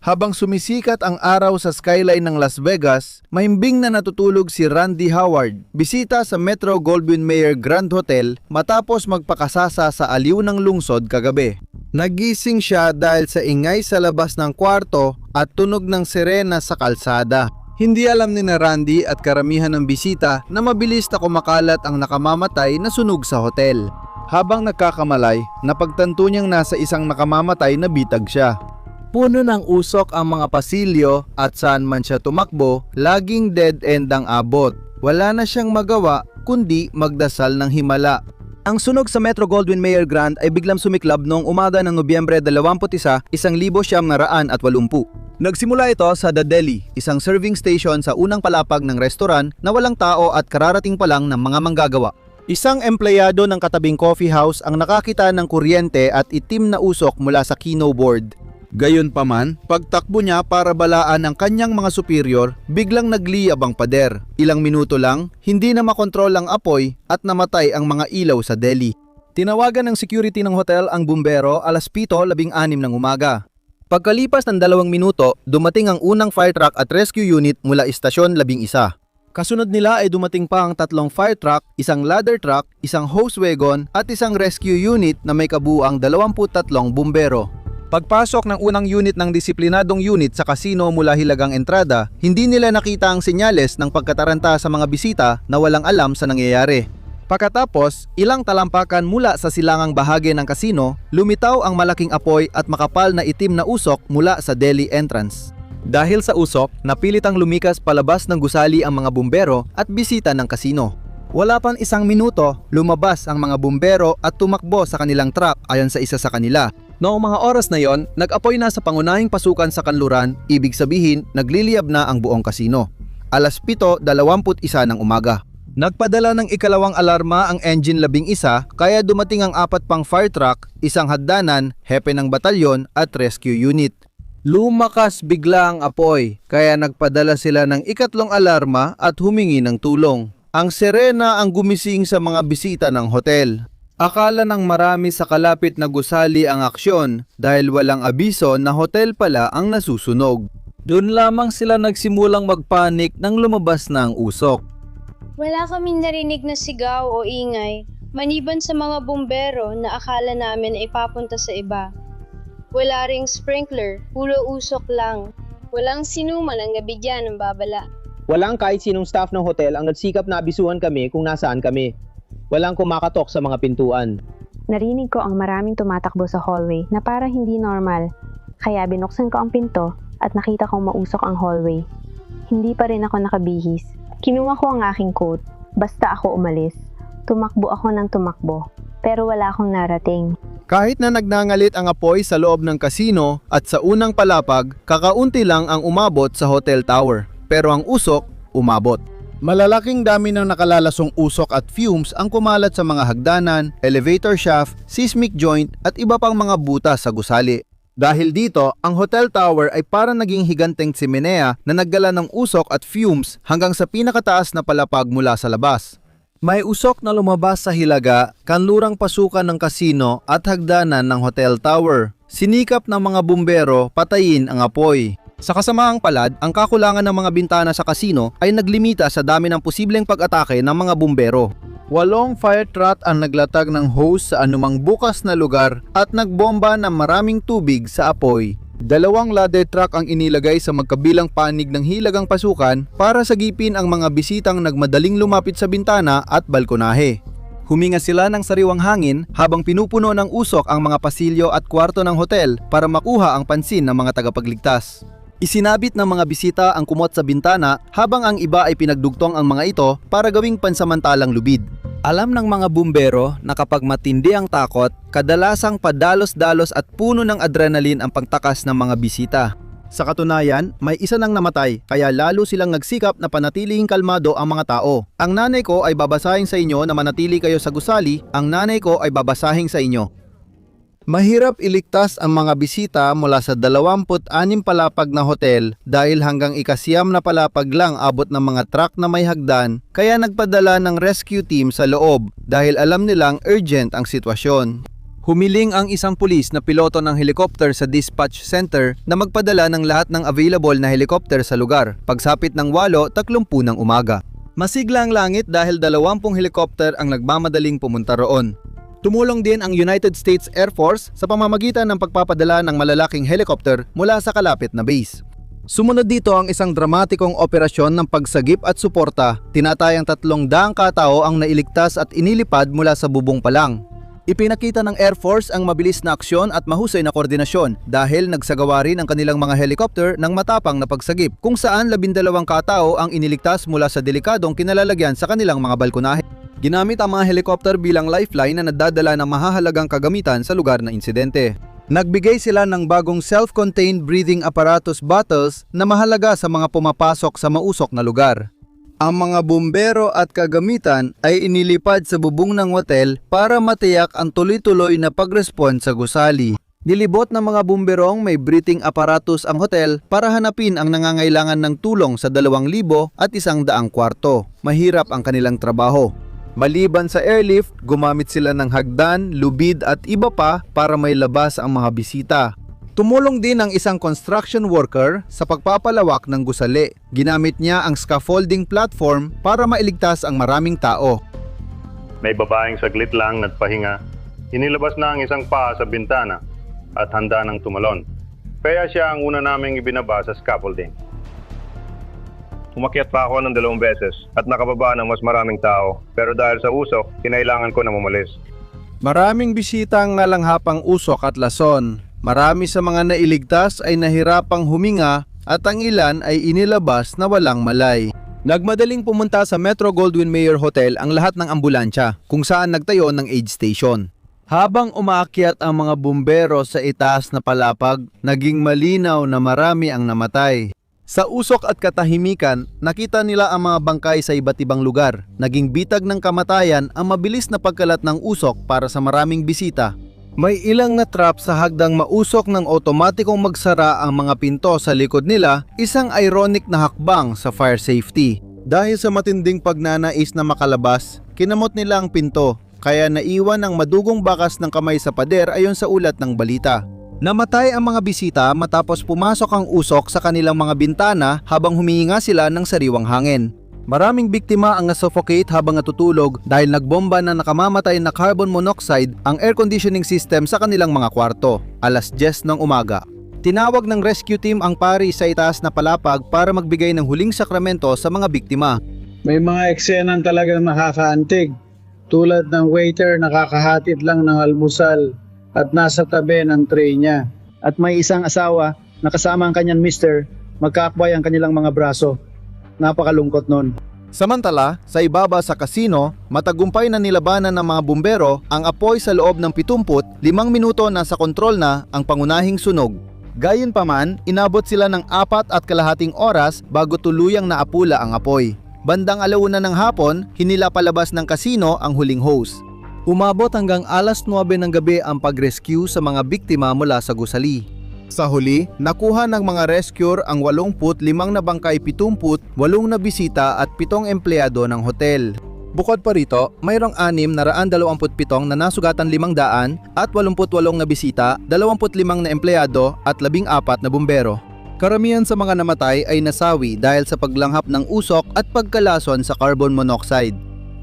Habang sumisikat ang araw sa skyline ng Las Vegas, mahimbing na natutulog si Randy Howard, bisita sa Metro-Goldwyn-Mayer Grand Hotel matapos magpakasasa sa aliw ng lungsod kagabi. Nagising siya dahil sa ingay sa labas ng kwarto at tunog ng sirena sa kalsada. Hindi alam ni Randy at karamihan ng bisita na mabilis na kumakalat ang nakamamatay na sunog sa hotel. Habang nagkakamalay, napagtanto niyang nasa isang nakamamatay na bitag siya. Puno ng usok ang mga pasilyo at saan man siya tumakbo, laging dead end ang abot. Wala na siyang magawa kundi magdasal ng himala. Ang sunog sa Metro-Goldwyn-Mayer Grand ay biglang sumiklab noong umaga ng Nobyembre 21, 1980. Nagsimula ito sa The Deli, isang serving station sa unang palapag ng restoran na walang tao at kararating pa lang ng mga manggagawa. Isang empleyado ng katabing coffee house ang nakakita ng kuryente at itim na usok mula sa kino board. Gayunpaman, pagtakbo niya para balaan ang kanyang mga superior, biglang nagliyab ang pader. Ilang minuto lang, hindi na makontrol ang apoy at namatay ang mga ilaw sa deli. Tinawagan ng security ng hotel ang bumbero alas 7:16 ng umaga. Pagkalipas ng 2 minuto, dumating ang unang fire truck at rescue unit mula istasyon 11. Kasunod nila ay dumating pa ang 3 fire truck, isang ladder truck, isang hose wagon at isang rescue unit na may kabuuang 23 bumbero. Pagpasok ng unang unit ng disiplinadong unit sa kasino mula Hilagang Entrada, hindi nila nakita ang senyales ng pagkataranta sa mga bisita na walang alam sa nangyayari. Pagkatapos, ilang talampakan mula sa silangang bahagi ng kasino, lumitaw ang malaking apoy at makapal na itim na usok mula sa deli entrance. Dahil sa usok, napilitang lumikas palabas ng gusali ang mga bumbero at bisita ng kasino. Wala pang 1 minuto, lumabas ang mga bumbero at tumakbo sa kanilang truck ayon sa isa sa kanila. Noong mga oras na yon, nag-apoy na sa pangunahing pasukan sa kanluran, ibig sabihin nagliliyab na ang buong kasino. Alas 7:21 ng umaga. Nagpadala ng ikalawang alarma ang engine 11 kaya dumating ang 4 pang fire truck, isang hagdanan, hepe ng batalyon at rescue unit. Lumakas bigla ang apoy kaya nagpadala sila ng ikatlong alarma at humingi ng tulong. Ang sirena ang gumising sa mga bisita ng hotel. Akala ng marami sa kalapit na gusali ang aksyon dahil walang abiso na hotel pala ang nasusunog. Doon lamang sila nagsimulang magpanik nang lumabas na ang usok. Wala kaming narinig na sigaw o ingay, maliban sa mga bumbero na akala namin ay papunta sa iba. Wala ring sprinkler, puro usok lang. Walang sinuman ang nabigyan ng babala. Walang kahit sinong staff ng hotel ang nagsikap na abisuhan kami kung nasaan kami. Walang kumakatok sa mga pintuan. Narinig ko ang maraming tumatakbo sa hallway na para hindi normal. Kaya binuksan ko ang pinto at nakita kong mausok ang hallway. Hindi pa rin ako nakabihis. Kinuha ko ang aking coat. Basta ako umalis. Tumakbo ako ng tumakbo. Pero wala akong narating. Kahit na nagnangalit ang apoy sa loob ng kasino at sa unang palapag, kakaunti lang ang umabot sa hotel tower. Pero ang usok, umabot. Malalaking dami ng nakalalasong usok at fumes ang kumalat sa mga hagdanan, elevator shaft, seismic joint at iba pang mga butas sa gusali. Dahil dito, ang hotel tower ay parang naging higanteng tsimenea na naggala ng usok at fumes hanggang sa pinakataas na palapag mula sa labas. May usok na lumabas sa hilaga, kanlurang pasukan ng kasino at hagdanan ng hotel tower. Sinikap ng mga bumbero patayin ang apoy. Sa kasamaang palad, ang kakulangan ng mga bintana sa kasino ay naglimita sa dami ng posibleng pag-atake ng mga bumbero. 8 fire truck ang naglatag ng hose sa anumang bukas na lugar at nagbomba ng maraming tubig sa apoy. 2 ladder truck ang inilagay sa magkabilang panig ng hilagang pasukan para sagipin ang mga bisitang nagmadaling lumapit sa bintana at balkonahe. Huminga sila ng sariwang hangin habang pinupuno ng usok ang mga pasilyo at kwarto ng hotel para makuha ang pansin ng mga tagapagligtas. Isinabit ng mga bisita ang kumot sa bintana habang ang iba ay pinagdugtong ang mga ito para gawing pansamantalang lubid. Alam ng mga bumbero na kapag matindi ang takot, kadalasang padalos-dalos at puno ng adrenaline ang pagtakas ng mga bisita. Sa katunayan, may isa nang namatay kaya lalo silang nagsikap na panatiling kalmado ang mga tao. Ang nanay ko ay babasahin sa inyo na manatili kayo sa gusali, ang nanay ko ay babasahin sa inyo. Mahirap iligtas ang mga bisita mula sa 26 palapag na hotel dahil hanggang ika-9 na palapag lang abot ng mga truck na may hagdan, kaya nagpadala ng rescue team sa loob dahil alam nilang urgent ang sitwasyon. Humiling ang isang pulis na piloto ng helicopter sa dispatch center na magpadala ng lahat ng available na helicopter sa lugar. Pagsapit ng 8:30 ng umaga. Masigla ang langit dahil 20 helicopter ang nagmamadaling pumunta roon. Tumulong din ang United States Air Force sa pamamagitan ng pagpapadala ng malalaking helicopter mula sa kalapit na base. Sumunod dito ang isang dramatikong operasyon ng pagsagip at suporta. Tinatayang 300 katao ang nailigtas at inilipad mula sa bubong pa lang. Ipinakita ng Air Force ang mabilis na aksyon at mahusay na koordinasyon dahil nagsagawa rin ang kanilang mga helicopter ng matapang na pagsagip kung saan 12 katao ang iniligtas mula sa delikadong kinalalagyan sa kanilang mga balkonahe. Ginamit ang mga helicopter bilang lifeline na nadadala ng mahahalagang kagamitan sa lugar na insidente. Nagbigay sila ng bagong self-contained breathing apparatus bottles na mahalaga sa mga pumapasok sa mausok na lugar. Ang mga bumbero at kagamitan ay inilipad sa bubong ng hotel para matiyak ang tuloy-tuloy na pag-respond sa gusali. Nilibot ng mga bumberong may breathing apparatus ang hotel para hanapin ang nangangailangan ng tulong sa 2,000 at 100 kwarto. Mahirap ang kanilang trabaho. Maliban sa airlift, gumamit sila ng hagdan, lubid at iba pa para may labas ang mga bisita. Tumulong din ang isang construction worker sa pagpapalawak ng gusali. Ginamit niya ang scaffolding platform para mailigtas ang maraming tao. May babaeng saglit lang nagpahinga. Inilabas na ang isang paa sa bintana at handa ng tumalon. Kaya siya ang una naming ibinaba sa scaffolding. Umakyat pa ako ng 2 beses at nakababa ng mas maraming tao. Pero dahil sa usok, kinailangan ko na umalis. Maraming bisita ang nalanghapang usok at lason. Marami sa mga nailigtas ay nahirapang huminga at ang ilan ay inilabas na walang malay. Nagmadaling pumunta sa Metro Goldwyn Mayer Hotel ang lahat ng ambulansya kung saan nagtayo ng aid station. Habang umaakyat ang mga bumbero sa itaas na palapag, naging malinaw na marami ang namatay. Sa usok at katahimikan, nakita nila ang mga bangkay sa iba't ibang lugar. Naging bitag ng kamatayan ang mabilis na pagkalat ng usok para sa maraming bisita. May ilang natrap sa hagdang mausok ng otomatikong magsara ang mga pinto sa likod nila, isang ironic na hakbang sa fire safety. Dahil sa matinding pagnanais na makalabas, kinamot nila ang pinto, kaya naiwan ang madugong bakas ng kamay sa pader ayon sa ulat ng balita. Namatay ang mga bisita matapos pumasok ang usok sa kanilang mga bintana habang humihinga sila ng sariwang hangin. Maraming biktima ang nasuffocate habang natutulog dahil nagbomba na nakamamatay na carbon monoxide ang air conditioning system sa kanilang mga kwarto, 10:00 ng umaga. Tinawag ng rescue team ang pari sa itaas na palapag para magbigay ng huling sakramento sa mga biktima. May mga eksenang talagang nakakaantig, tulad ng waiter nakakahatid lang ng almusal at nasa tabi ng tray niya. At may isang asawa na kasama ang kanyang mister, magkakbay ang kanilang mga braso. Napakalungkot nun. Samantala, sa ibaba sa kasino, matagumpay na nilabanan ng mga bumbero ang apoy sa loob ng 75 minuto na sa kontrol na ang pangunahing sunog. Gayunpaman, inabot sila ng 4.5 oras bago tuluyang naapula ang apoy. Bandang 1:00 ng hapon, hinila palabas ng kasino ang huling hose. Umabot hanggang 9:00 ng gabi ang pag-rescue sa mga biktima mula sa gusali. Sa huli, nakuha ng mga rescuer ang 85 na bangkay, 78 na bisita at 7 empleyado ng hotel. Bukod pa rito, mayroong 627 na nasugatan 500 at 88 na bisita, 25 na empleyado at 14 na bumbero. Karamihan sa mga namatay ay nasawi dahil sa paglanghap ng usok at pagkalason sa carbon monoxide.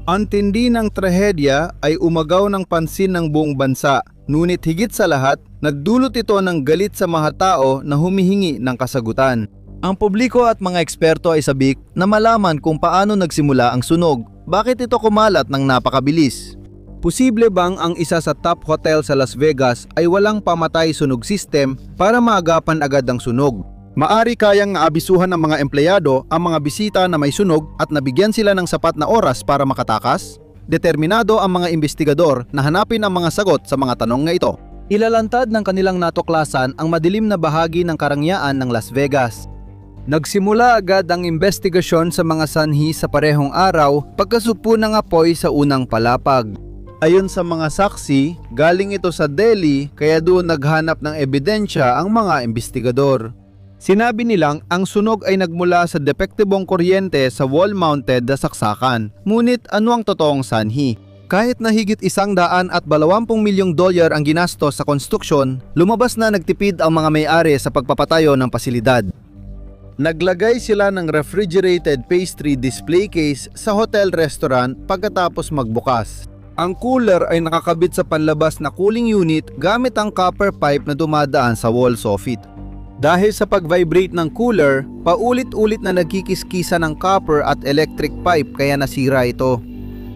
Ang tindi ng trahedya ay umagaw ng pansin ng buong bansa, ngunit higit sa lahat, nagdulot ito ng galit sa mga tao na humihingi ng kasagutan. Ang publiko at mga eksperto ay sabik na malaman kung paano nagsimula ang sunog. Bakit ito kumalat ng napakabilis? Posible bang ang isa sa top hotel sa Las Vegas ay walang pamatay sunog system para maagapan agad ang sunog? Maari kayang naabisuhan ng mga empleyado ang mga bisita na may sunog at nabigyan sila ng sapat na oras para makatakas? Determinado ang mga investigador na hanapin ang mga sagot sa mga tanong na ito. Ilalantad ng kanilang natuklasan ang madilim na bahagi ng karangyaan ng Las Vegas. Nagsimula agad ang investigasyon sa mga sanhi sa parehong araw pagkasupo ng apoy sa unang palapag. Ayon sa mga saksi, galing ito sa Delhi kaya doon naghanap ng ebidensya ang mga investigador. Sinabi nilang ang sunog ay nagmula sa depektibong kuryente sa wall-mounted na saksakan. Ngunit ano ang totoong sanhi? Kahit na higit $120 milyong ang ginastos sa konstruksyon, lumabas na nagtipid ang mga may-ari sa pagpapatayo ng pasilidad. Naglagay sila ng refrigerated pastry display case sa hotel-restaurant pagkatapos magbukas. Ang cooler ay nakakabit sa panlabas na cooling unit gamit ang copper pipe na dumadaan sa wall soffit. Dahil sa pag-vibrate ng cooler, paulit-ulit na nagkikiskisa ng copper at electric pipe kaya nasira ito.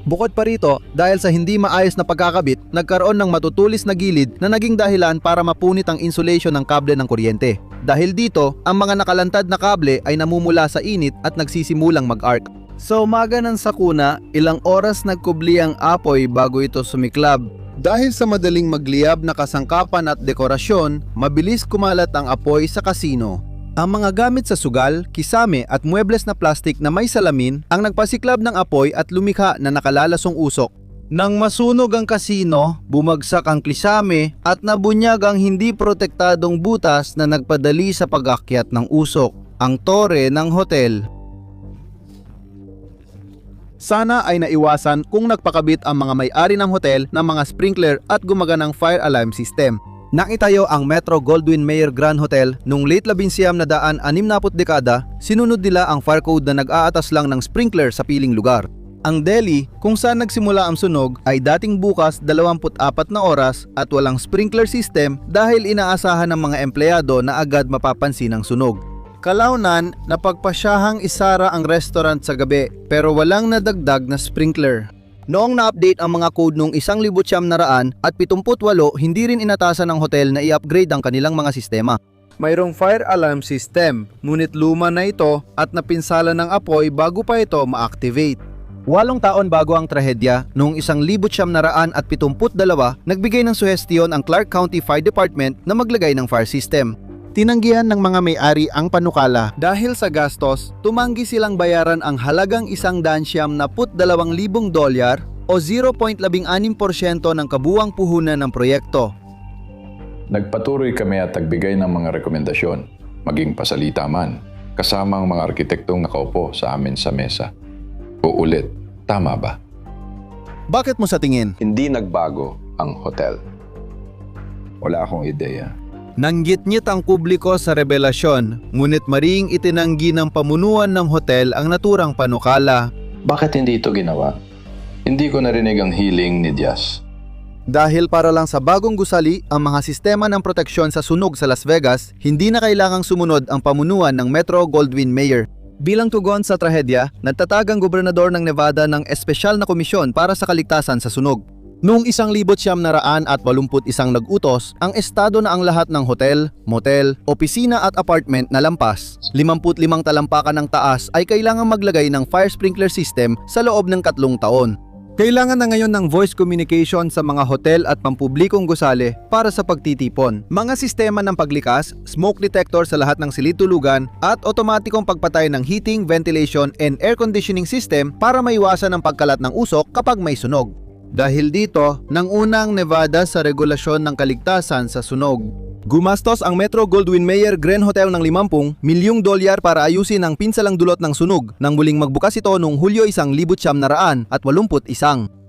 Bukod pa rito, dahil sa hindi maayos na pagkakabit, nagkaroon ng matutulis na gilid na naging dahilan para mapunit ang insulation ng kable ng kuryente. Dahil dito, ang mga nakalantad na kable ay namumula sa init at nagsisimulang mag-arc. Sa umaga ng sakuna, ilang oras nagkubli ang apoy bago ito sumiklab. Dahil sa madaling magliyab na kasangkapan at dekorasyon, mabilis kumalat ang apoy sa kasino. Ang mga gamit sa sugal, kisame at muebles na plastik na may salamin ang nagpasiklab ng apoy at lumikha na nakalalasong usok. Nang masunog ang kasino, bumagsak ang kisame at nabunyag ang hindi protektadong butas na nagpadali sa pag-akyat ng usok, ang tore ng hotel. Sana ay naiwasan kung nagpakabit ang mga may-ari ng hotel ng mga sprinkler at gumaganang fire alarm system. Nang itayo ang Metro Goldwyn Mayer Grand Hotel noong late 1960 dekada, sinunod nila ang fire code na nag-aatas lang ng sprinkler sa piling lugar. Ang deli kung saan nagsimula ang sunog ay dating bukas 24 na oras at walang sprinkler system dahil inaasahan ng mga empleyado na agad mapapansin ang sunog. Kalaunan, napagpasyahang isara ang restaurant sa gabi pero walang nadagdag na sprinkler. Noong na-update ang mga code noong 1978, hindi rin inatasan ng hotel na i-upgrade ang kanilang mga sistema. Mayroong fire alarm system, ngunit luma na ito at napinsala ng apoy bago pa ito ma-activate. 8 taon bago ang trahedya, noong 1972, nagbigay ng suhestiyon ang Clark County Fire Department na maglagay ng fire system. Tinanggihan ng mga may-ari ang panukala. Dahil sa gastos, tumanggi silang bayaran ang halagang $172,000 o 0.16% ng kabuuang puhunan ng proyekto. Nagpatuloy kami at nagbigay ng mga rekomendasyon, maging pasalita man, kasama ang mga arkitektong nakaupo sa amin sa mesa. Uulit, tama ba? Bakit mo sa tingin? Hindi nagbago ang hotel. Wala akong ideya. Nanggit-ngit ang publiko sa revelasyon, ngunit maring itinanggi ng pamunuan ng hotel ang naturang panukala. Bakit hindi ito ginawa? Hindi ko narinig ang hiling ni Diaz. Dahil para lang sa bagong gusali ang mga sistema ng proteksyon sa sunog sa Las Vegas, hindi na kailangang sumunod ang pamunuan ng Metro Goldwyn Mayer. Bilang tugon sa trahedya, nagtatag ang gobernador ng Nevada ng espesyal na komisyon para sa kaligtasan sa sunog. Noong 1981 nag-utos, ang estado na ang lahat ng hotel, motel, opisina at apartment na lampas. 55 talampakan ng taas ay kailangang maglagay ng fire sprinkler system sa loob ng 3 taon. Kailangan na ngayon ng voice communication sa mga hotel at pampublikong gusali para sa pagtitipon. Mga sistema ng paglikas, smoke detector sa lahat ng silid-tulugan at otomatikong pagpatay ng heating, ventilation, and air conditioning system para maiwasan ang pagkalat ng usok kapag may sunog. Dahil dito, nang unang Nevada sa regulasyon ng kaligtasan sa sunog. Gumastos ang Metro Goldwyn Mayer Grand Hotel ng $50 milyong para ayusin ang pinsalang dulot ng sunog nang muling magbukas ito noong Hulyo 1981.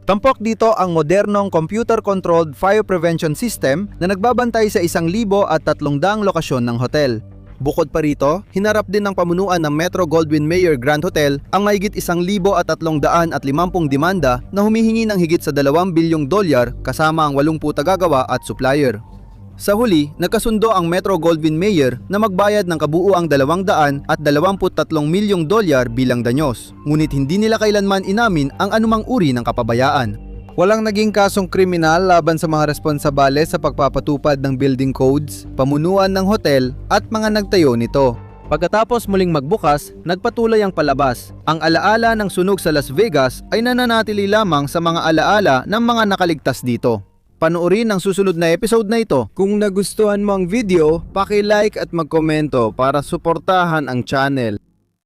Tampok dito ang modernong computer-controlled fire prevention system na nagbabantay sa 1,300 lokasyon ng hotel. Bukod pa rito, hinarap din ng pamunuan ng Metro Goldwyn Mayer Grand Hotel ang mahigit 1,350 demanda na humihingi ng higit sa $2 bilyong kasama ang 80 tagagawa at supplier. Sa huli, nagkasundo ang Metro Goldwyn Mayer na magbayad ng kabuuang $223 milyong bilang danyos, ngunit hindi nila kailanman inamin ang anumang uri ng kapabayaan. Walang naging kasong kriminal laban sa mga responsabale sa pagpapatupad ng building codes, pamunuan ng hotel at mga nagtayo nito. Pagkatapos muling magbukas, nagpatuloy ang palabas. Ang alaala ng sunog sa Las Vegas ay nananatili lamang sa mga alaala ng mga nakaligtas dito. Panoorin ang susunod na episode na ito. Kung nagustuhan mo ang video, paki-like at magkomento para suportahan ang channel.